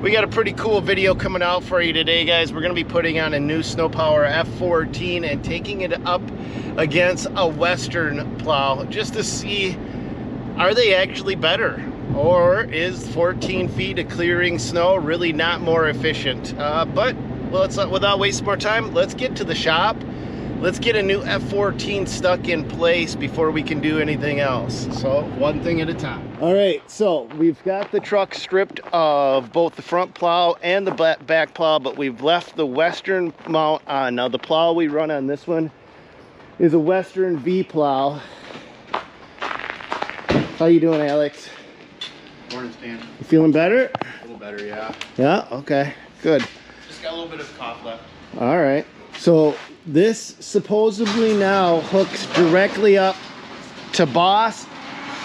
We got a pretty cool video coming out for you today, guys. We're going to be putting on a new Sno Power F-14 and taking it up against a Western plow just to see, are they actually better? Or is 14 feet of clearing snow really not more efficient? But let's without wasting more time, let's get to the shop. Let's get a new F-14 stuck in place before we can do anything else. So one thing at a time. All right, so we've got the truck stripped of both the front plow and the back plow, but we've left the Western mount on. Now the plow we run on this one is a Western V plow. How you doing, Alex? Morning, Stan. You feeling better? A little better, yeah. Yeah, okay, good. Just got a little bit of cough left. All right, so this supposedly now hooks directly up to Boss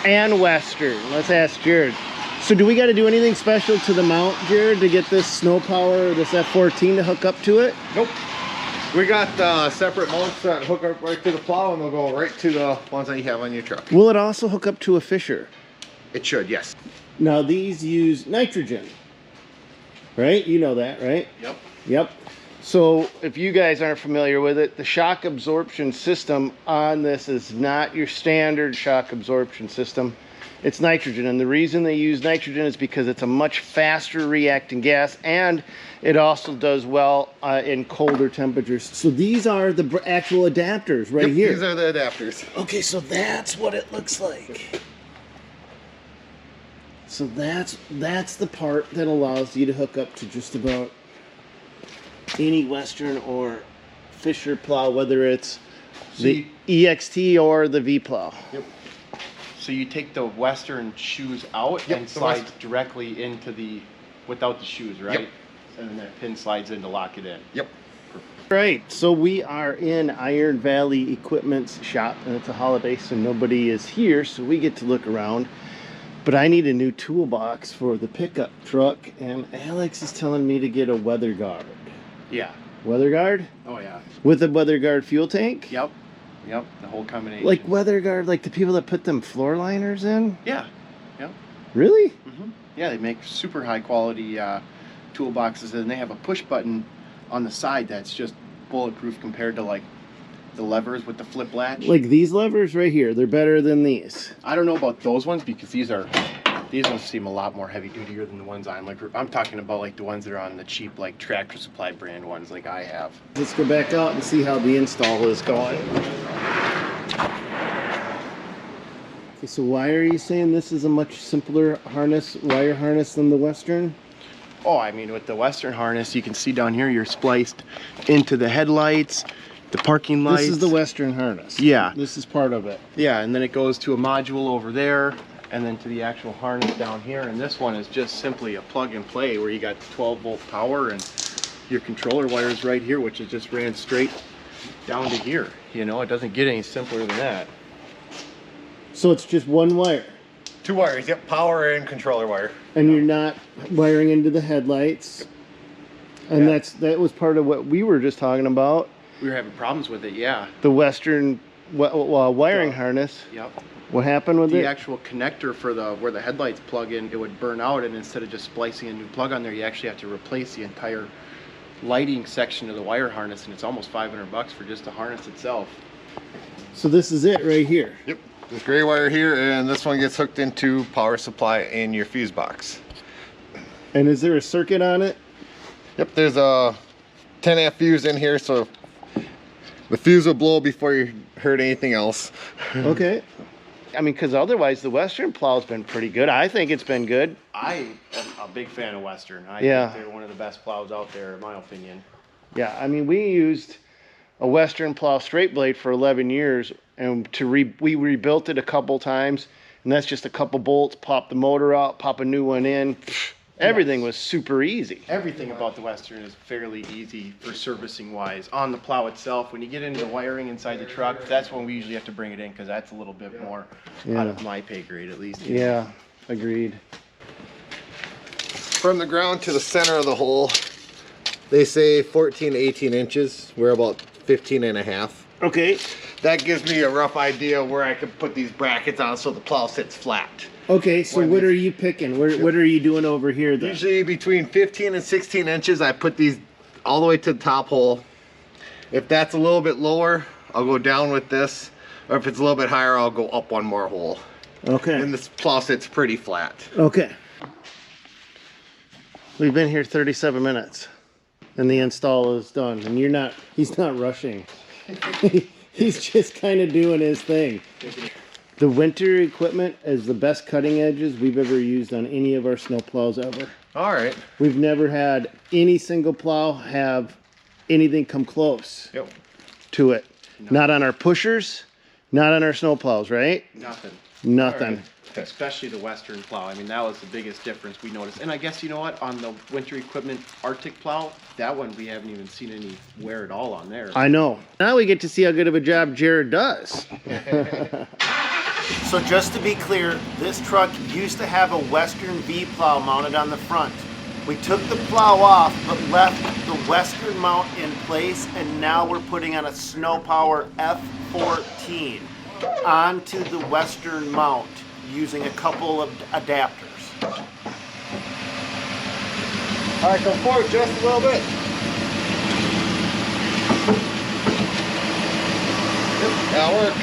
and Western. Let's ask Jared. So do we got to do anything special to the mount, Jared, to get this Sno Power, this F-14 to hook up to it? Nope. We got separate mounts that hook up right to the plow and they'll go right to the ones that you have on your truck. Will it also hook up to a Fisher? It should, yes. Now these use nitrogen, right? You know that, right? Yep. Yep. So if you guys aren't familiar with it, the shock absorption system on this is not your standard shock absorption system. It's nitrogen, and the reason they use nitrogen is because it's a much faster reacting gas, and it also does well in colder temperatures. So these are the actual adapters right here. These are the adapters. Okay, so that's what it looks like. So that's the part that allows you to hook up to just about any Western or Fisher plow, whether it's the EXT or the V plow. Yep. So you take the Western shoes out and slide directly into the, without the shoes, right? Yep. And then that pin slides in to lock it in. Yep. Right, so we are in Iron Valley Equipment's shop, and it's a holiday, so nobody is here, so we get to look around. But I need a new toolbox for the pickup truck, and Alex is telling me to get a weather guard. Yeah. Weather guard? Oh, yeah. With a weather guard fuel tank? Yep. Yep. The whole combination. Like weather guard, like the people that put them floor liners in? Yeah. Yep. Really? Mm-hmm. Yeah, they make super high quality toolboxes, and they have a push button on the side that's just bulletproof compared to like the levers with the flip latch. Like these levers right here, they're better than these. I don't know about those ones because these ones seem a lot more heavy dutier than the ones I'm talking about, like the ones that are on the cheap like Tractor Supply brand ones like I have. Let's go back out and see how the install is going. Okay, so why are you saying this is a much simpler harness, wire harness than the Western? Oh, I mean, with the Western harness, you can see down here you're spliced into the headlights, the parking lights. This is the Western harness. Yeah. This is part of it. Yeah, and then it goes to a module over there, and then to the actual harness down here. And this one is just simply a plug and play where you got 12-volt power and your controller wires right here, which is just ran straight down to here. You know, it doesn't get any simpler than that. So it's just one wire. Two wires, yep, power and controller wire. And you're not wiring into the headlights. And Yeah. that was part of what we were just talking about. We were having problems with it, yeah. The Western wiring harness. Yep. What happened with The it? actual connector for where the headlights plug in, it would burn out, and instead of just splicing a new plug on there, you actually have to replace the entire lighting section of the wire harness, and it's almost $500 for just the harness itself. So this is it right here. Yep. This gray wire here, and this one gets hooked into power supply in your fuse box. And is there a circuit on it? Yep, there's a 10 amp fuse in here, so the fuse will blow before you hurt anything else. Okay. I mean, because otherwise the Western plow's been pretty good. I think it's been good. I am a big fan of Western. I Yeah. think they're one of the best plows out there, in my opinion. Yeah, I mean, we used a Western plow straight blade for 11 years, and we rebuilt it a couple times, and that's just a couple bolts, pop the motor out, pop a new one in. Everything was super easy. Everything about the Western is fairly easy for servicing wise. On the plow itself, when you get into the wiring inside the truck, that's when we usually have to bring it in because that's a little bit more out of my pay grade at least. Yeah, agreed. From the ground to the center of the hole, they say 14 to 18 inches. We're about 15 and a half. Okay. that gives me a rough idea where I can put these brackets on so the plow sits flat. Okay, so what are you picking? What are you doing over here then? Usually between 15 and 16 inches, I put these all the way to the top hole. If that's a little bit lower, I'll go down with this. Or if it's a little bit higher, I'll go up one more hole. Okay. And this plow sits pretty flat. Okay. We've been here 37 minutes and the install is done. And he's not rushing. He's just kind of doing his thing. The winter equipment is the best cutting edges we've ever used on any of our snow plows ever. All right. We've never had any single plow have anything come close to it. No. Not on our pushers, not on our snow plows, right? Nothing. Nothing. Right. Especially the Western plow. I mean, that was the biggest difference we noticed. And I guess, you know what, on the winter equipment Arctic plow, that one we haven't even seen any wear at all on there. I know. Now we get to see how good of a job Jared does. So just to be clear, this truck used to have a Western V plow mounted on the front. We took the plow off, but left the Western mount in place, and now we're putting on a Sno Power F-14 onto the Western mount using a couple of adapters. All right, come forward just a little bit. That'll work.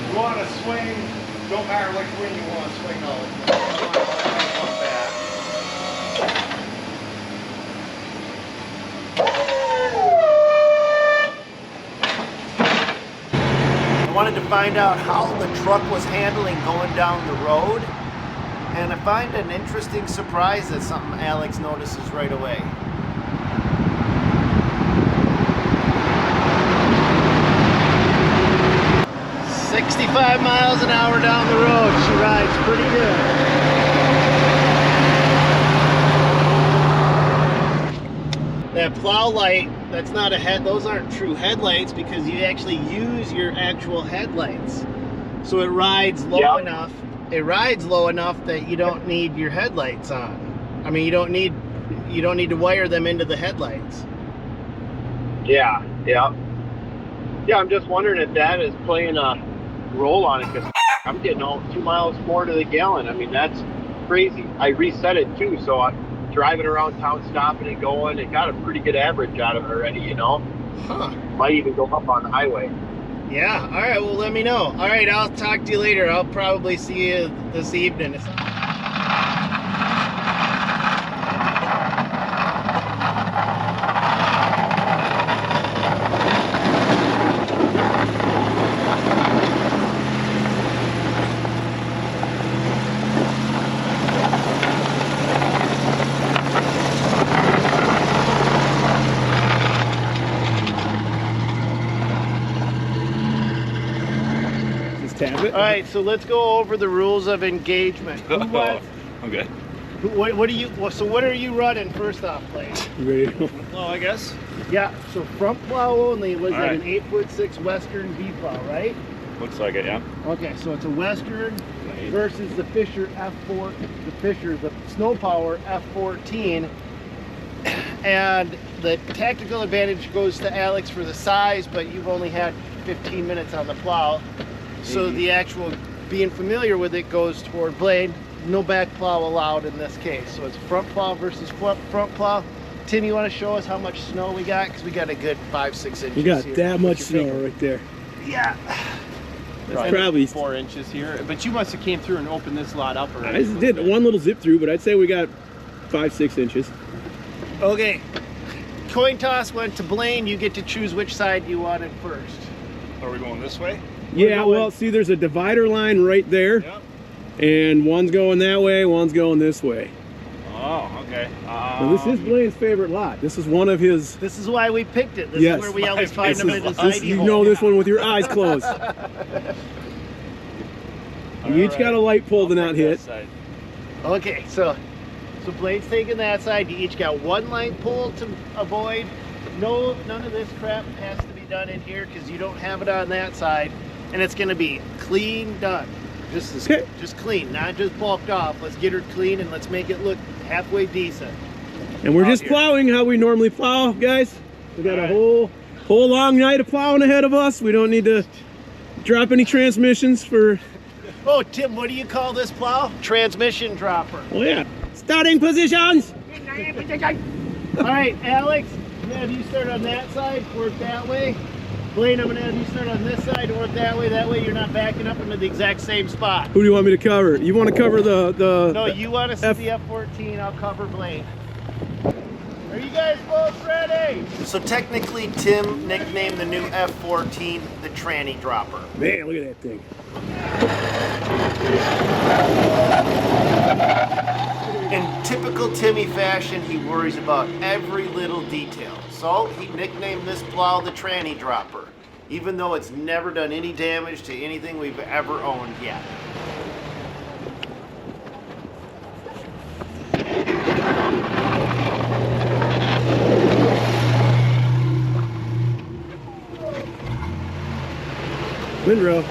You want to swing, don't matter which way you want to swing out. I wanted to find out how the truck was handling going down the road, and I find an interesting surprise that's something Alex notices right away. "65 miles an hour down the road, she rides pretty good." That plow light, that's not a head, those aren't true headlights because you actually use your actual headlights. So it rides low enough. It rides low enough that you don't need your headlights on. I mean, you don't need to wire them into the headlights. Yeah. I'm just wondering if that is playing a role on it, because I'm getting all 2 miles more to the gallon. I mean, that's crazy. I reset it too, so I'm driving around town, stopping and going. It got a pretty good average out of it already, you know. Huh. Might even go up on the highway. Yeah, all right, well, let me know. All right, I'll talk to you later. I'll probably see you this evening. All right, so let's go over the rules of engagement. Okay. What are you running first off, Blake? You ready? Well, I guess. Yeah. So front plow only was All at right. an 8'6" Western V plow, right? Looks like it, yeah. Okay, so it's a Western versus the Fisher F4, the Sno Power F-14, and the tactical advantage goes to Alex for the size, but you've only had 15 minutes on the plow. So the actual being familiar with it goes toward Blade. No back plow allowed in this case. So it's front plow versus front plow. Tim, you want to show us how much snow we got? Because we got a good 5-6 inches. We got here. that much What's your snow finger? right there. Yeah. That's probably 4 inches here, but you must have came through and opened this lot up already. I just did one little zip through, but I'd say we got 5-6 inches. Okay. Coin toss went to Blaine. You get to choose which side you wanted first. Are we going this way? Yeah, well, see, there's a divider line right there, Yep. and one's going that way, one's going this way. Oh, okay. So this is Blaine's favorite lot. This is one of his. This is why we picked it. This Yes. is where we always find This them is, in his this, hidey you hole. know this one with your eyes closed. You each got a light pole to not hit. Okay, so Blaine's taking that side. You each got one light pole to avoid, No, none of this crap has to be done in here because you don't have it on that side, and it's going to be clean done. Just clean, not just bulked off. Let's get her clean and let's make it look halfway decent. And we're just plowing how we normally plow, guys. We got a whole long night of plowing ahead of us. We don't need to drop any transmissions for... Oh, Tim, what do you call this plow? Transmission dropper. Oh yeah. Starting positions. All right, Alex, I'm gonna have you start on that side, work that way. Blaine, I'm gonna have you start on this side, work that way. That way you're not backing up into the exact same spot. Who do you want me to cover? You want to cover the No, you want to see the F-14, I'll cover Blaine. Are you guys both ready? So technically, Tim nicknamed the new F-14 the tranny dropper. Man, look at that thing. In typical Timmy fashion, he worries about every little detail. So he nicknamed this plow the tranny dropper, even though it's never done any damage to anything we've ever owned yet. Windrow.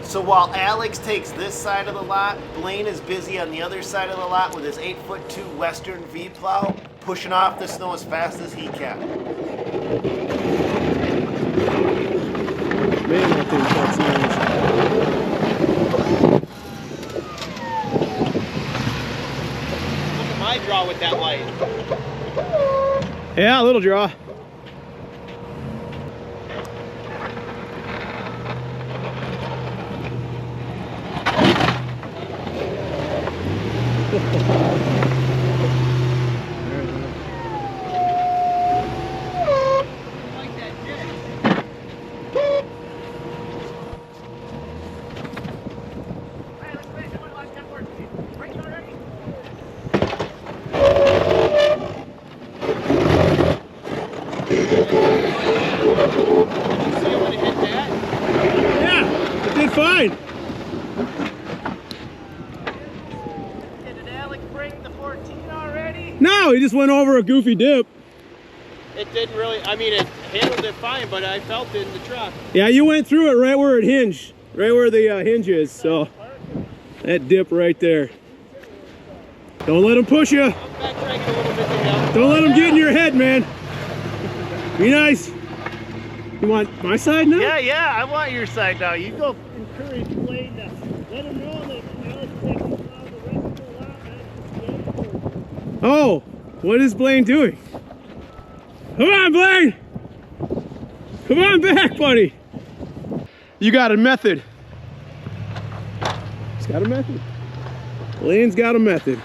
So while Alex takes this side of the lot, Blaine is busy on the other side of the lot with his 8'2" Western V plow, pushing off the snow as fast as he can. Man, that thing cuts nice. Look at my draw with that light. Yeah, a little draw. Yeah, it did fine. Did Alex bring the 14 already? No, he just went over a goofy dip. It didn't really, I mean, it handled it fine, but I felt it in the truck. Yeah, you went through it right where it hinged, right where the hinge is. So that dip right there. Don't let him push you. I'm backtracking a little bit there. Don't let him get in your head, man. Be nice. You want my side now? Yeah, I want your side now. You go encourage Blaine to let him know that Alex takes the plow the rest of the lot, man. Oh, what is Blaine doing? Come on, Blaine. Come on back, buddy. You got a method. He's got a method. Blaine's got a method.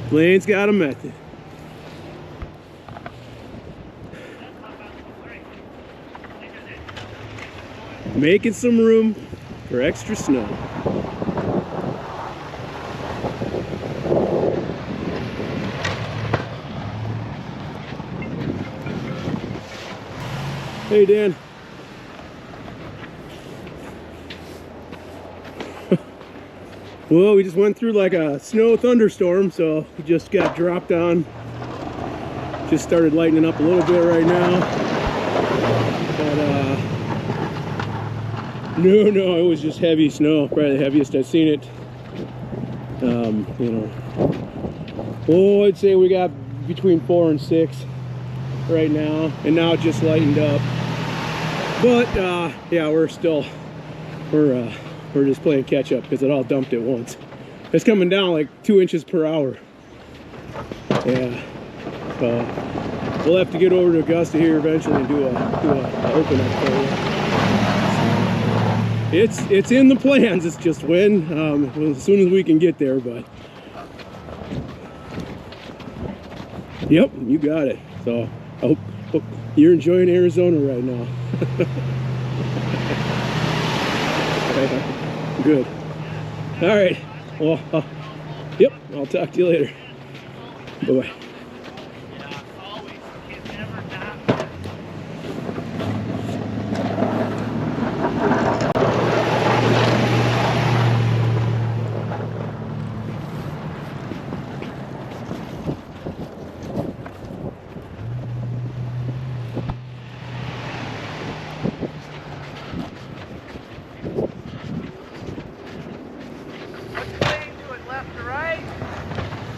Blaine's got a method. Making some room for extra snow. Hey, Dan. Well, we just went through like a snow thunderstorm, so we just got dropped on. Just started lightening up a little bit right now. But no, it was just heavy snow, probably the heaviest I've seen it. You know, oh, I'd say we got between 4 and 6 right now, and now it just lightened up. But yeah, we're just playing catch up because it all dumped at once. It's coming down like 2 inches per hour. Yeah, we'll have to get over to Augusta here eventually and do a open up for you. It's in the plans. It's just when as soon as we can get there. But yep, you got it. So I hope you're enjoying Arizona right now. Good. All right. Well, yep. I'll talk to you later. Bye-bye.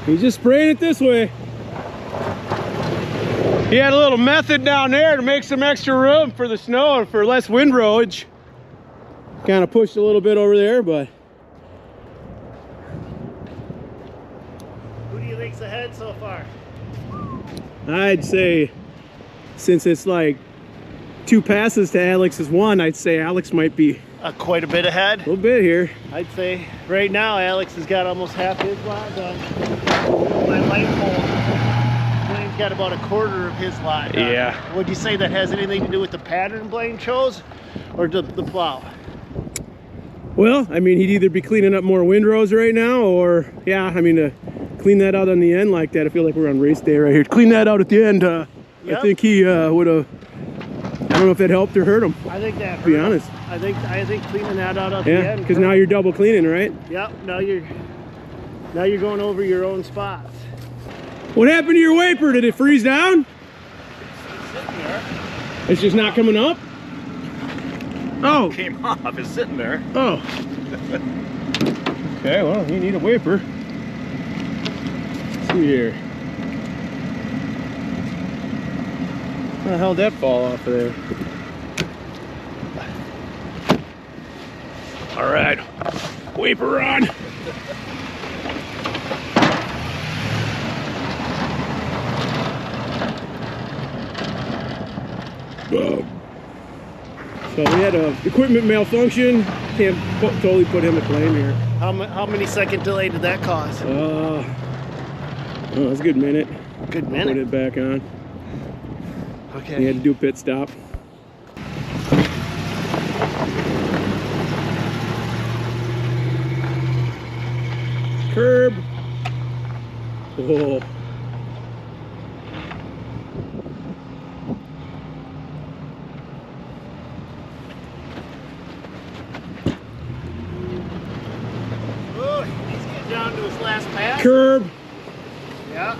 He's just spraying it this way. He had a little method down there to make some extra room for the snow and for less windrowage. Kind of pushed a little bit over there, but. Who do you think's ahead so far? I'd say, since it's like 2 passes to Alex's 1, I'd say Alex might be Quite a bit ahead. a little bit here. I'd say right now Alex has got almost half his lot done. My light pole, Blaine's got about a quarter of his lot done. Yeah. Would you say that has anything to do with the pattern Blaine chose, or the plow? Well, I mean, he'd either be cleaning up more windrows right now, or yeah, I mean, to clean that out on the end like that. I feel like we're on race day right here. Clean that out at the end. I think he would have. I don't know if that helped or hurt him. I think that. To be honest. I think cleaning that out at the Yeah, end. because now you're double cleaning, right? Yep. Now you're going over your own spots. What happened to your wiper? Did it freeze down? It's sitting there. It's just not coming up? Oh. Came off. It's sitting there. Oh. Okay, well, you need a wiper. Let's see here. How the hell did that fall off of there? All right, wiper on. So we had a equipment malfunction. Can't totally put him to blame here. How many second delay did that cause? Oh, that's a good minute. Good Put minute. it back on. Okay. He had to do a pit stop. Curb. Oh. Oh, he's getting down to his last pass. Curb. Yeah.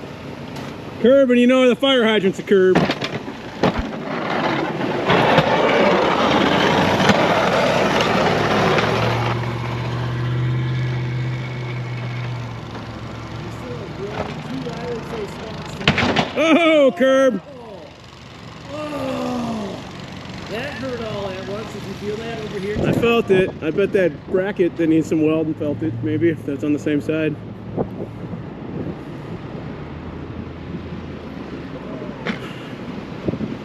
Curb, and you know the fire hydrant's a curb. Oh, curb. That hurt all at once. Did you feel that over here? I felt it. I bet that bracket that needs some welding felt it, maybe, if that's on the same side.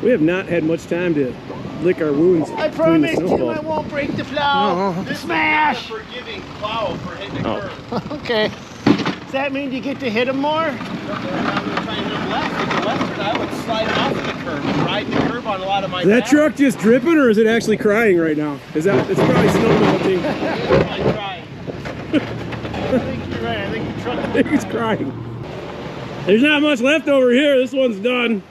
We have not had much time to lick our wounds. I between the promise Tim snowfall. I won't break the plow. Oh. Smash! Forgiving plow for hitting the curb. Okay. Does that mean you get to hit him more? I'm trying to left. With the Western, I would slide off the curb and ride the curb on a lot of my Is that back. truck just dripping, or is it actually crying right now? Is that? It's probably snow melting. I'm trying. I think you're right. I think the truck I think it's crying. There's not much left over here. This one's done.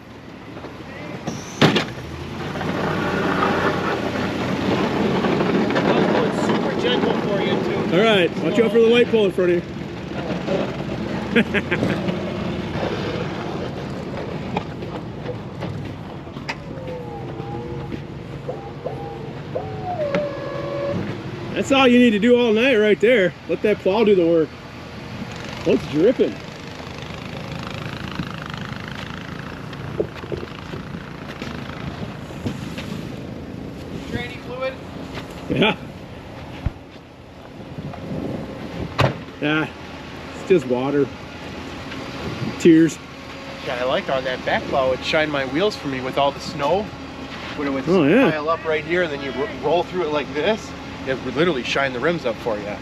is super gentle for you too. All right, watch out for the light pole in front of you. That's all you need to do all night right there. Let that plow do the work. Oh, it's dripping. Training fluid? Yeah. Yeah, it's just water. Tears. Yeah, I like on that back plow, it shined my wheels for me with all the snow. When it would Oh, yeah. pile up right here, and then you roll through it like this, it would literally shine the rims up for you. That's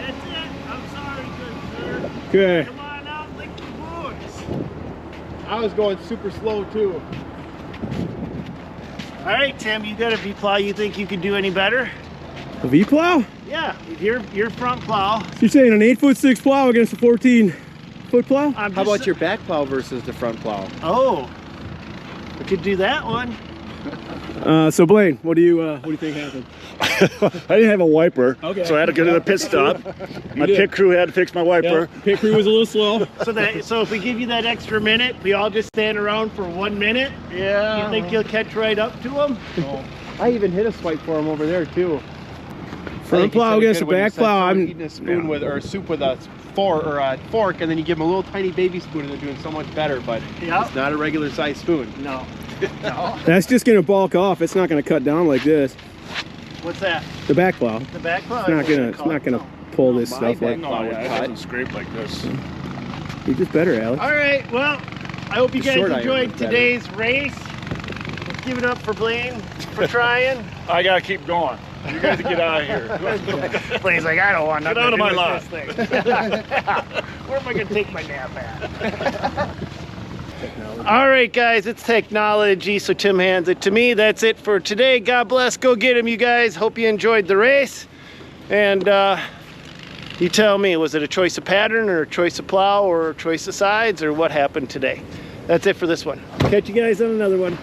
it. I'm sorry, good sir. Okay. Come on out, lick your boots. I was going super slow too. All right, Tim, you got a V plow. You think you could do any better? A V plow? Yeah, your front plow. So you're saying an 8'6" plow against a 14-foot plow? I'm How just- about your back plow versus the front plow? Oh, we could do that one. So Blaine, what do you think happened? I didn't have a wiper, Okay. so I had to go to the pit stop. My did. pit crew had to fix my wiper. Yeah, pit crew was a little slow. So if we give you that extra minute, we all just stand around for 1 minute. Yeah. You think you'll catch right up to him? I even hit a swipe for him over there too. Front plow against the back plow. I'm I'm eating a spoon with or soup with a fork, and then you give them a little tiny baby spoon, and they're doing so much better. But Yep. it's not a regular size spoon. No. No. That's just gonna bulk off. It's not gonna cut down like this. What's that? The back plow. The back plow? It's not gonna pull this My stuff like. back- No, yeah, it doesn't scrape like this. You're just better, Alex. All right, well, I hope you The guys short iron enjoyed is better. today's race. Let's give it up for Blaine for trying. I gotta keep going. You guys get out of here. Blaine's like, I don't want nothing Get out of to my do lot. with this thing. Where am I gonna take my nap at? All right, guys, it's technology, so Tim hands it to me. That's it for today. God bless. Go get him, you guys. Hope you enjoyed the race. And you tell me, was it a choice of pattern or a choice of plow or a choice of sides or what happened today? That's it for this one. Catch you guys on another one.